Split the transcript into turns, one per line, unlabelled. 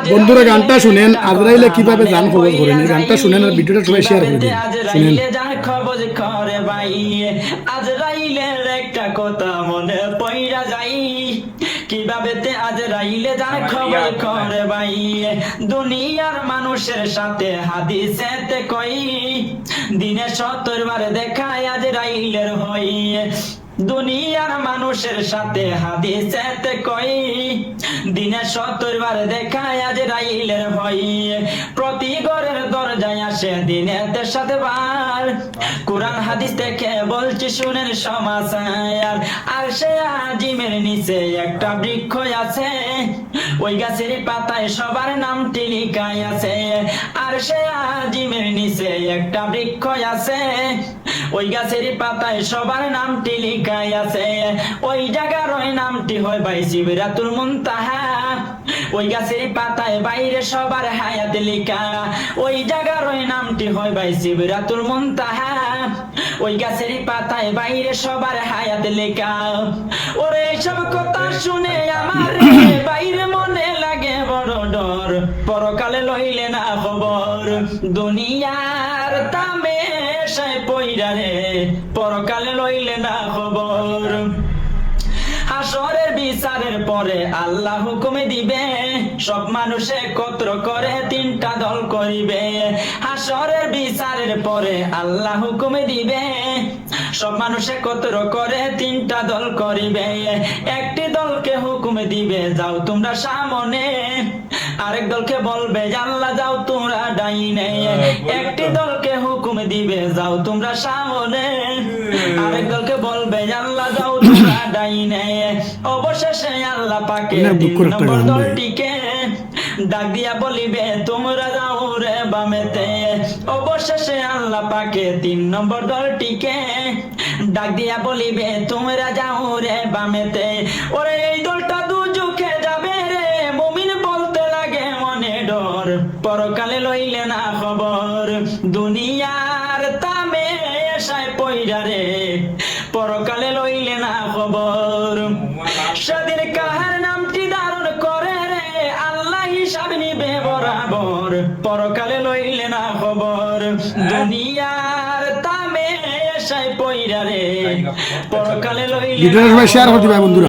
বন্ধুরা গানটা শুনেন, আজরাইলে কিভাবে জান কবজ করেন, এই গানটা শুনেন আর ভিডিওটা সবাই শেয়ার করে দিন। শুনেন।
জান কবজ করে ভাই, আজরাইলের একটা কথা মনে পইরা যাই, কিভাবে তে আজরাইলে জান কবজ করে ভাই। দুনিয়ার মানুষের সাথে হাদিসেতে কই, দিনে 70 বার দেখায় আজরাইলের হই। দুনিয়ার মানুষের সাথে হাদিসেতে কই, দিনে 70 বার দেখায় আজরাইলের ভয়। প্রতি ঘরের দরজায় আসে দিনেতে 7 বার, কোরআন হাদিস থেকে বলছি শুনেন সমাচার। আর সে আজিমের নিচে একটা বৃক্ষ আছে, ওই গাছের পাতায় সবার নামটি লিখাই আছে। আর সে আজিমের নিচে একটা বৃক্ষ আছে, ওই গাছের পাতায় সবার নামটি লিখাই আছে। ওই জায়গার ওই নামটি হয় ভাই সিদরাতুল মুনতাহা, ওই গাছের পাতায় বাইরে সবার হায়াত লিখা। ওই জায়গার ওই নামটি হয় ভাই সিদরাতুল মুনতাহা, ওই গাছের পাতায় বাইরে সবার হায়াত লেখা। ওরে সব কথা শুনে আমার বাইরে মনে লাগে বড় ডর, পরকালে লইলে না খবর। দুনিয়ার তামেশায় পইরা রে, পরকালে লইলে না খবর। হাসরের বিচারের পরে আল্লাহ হুকুমে দিবে, সব মানুষ একত্র করে 3টা দল করিবে। হাসরের বিচারের পরে আল্লাহ হুকুমে দিবে, সব মানুষ একত্র করে 3টা দল করিবে। একটি দলকে হুকুমে দিবে যাও তোমরা সামনে, আরেক দলকে বলবে আল্লাহ যাও তোমরা ডাইনে। একটি দলকে হুকুম দিবে যাও তোমরা সামনে, আরেক দলকে বলবে আল্লাহ যাও তোমরা ডাইনে। অবশেষে আল্লাহ পাকে 3 নম্বর দলটিকে ডাক দিয়া বলিবে তোমরা যাও রে বামেতে। অবশেষে আল্লাহ পাকে 3 নম্বর দলটিকে ডাক দিয়া বলিবে তোমরা যাও রে বামেতে। ওরে এই দলটা দুজকে যাবে রে, মুমিন বলতে লাগে মনে ডর, পরকালে লইলে না খবর। দুনিয়ার তামেশায় পইরা রে, পরকালে লইলে না খবর। সেদিন কাহার নামটি ধারণ করে রে, আল্লাহ হিসাব নিবে বরাবর, পরকালে লইলে না খবর। দুনিয়ার তামেশায় পইরা রে, পরকালে লইলে না খবর।
ভিডিওটা সবাই শেয়ার করে দিবেন বন্ধুরা।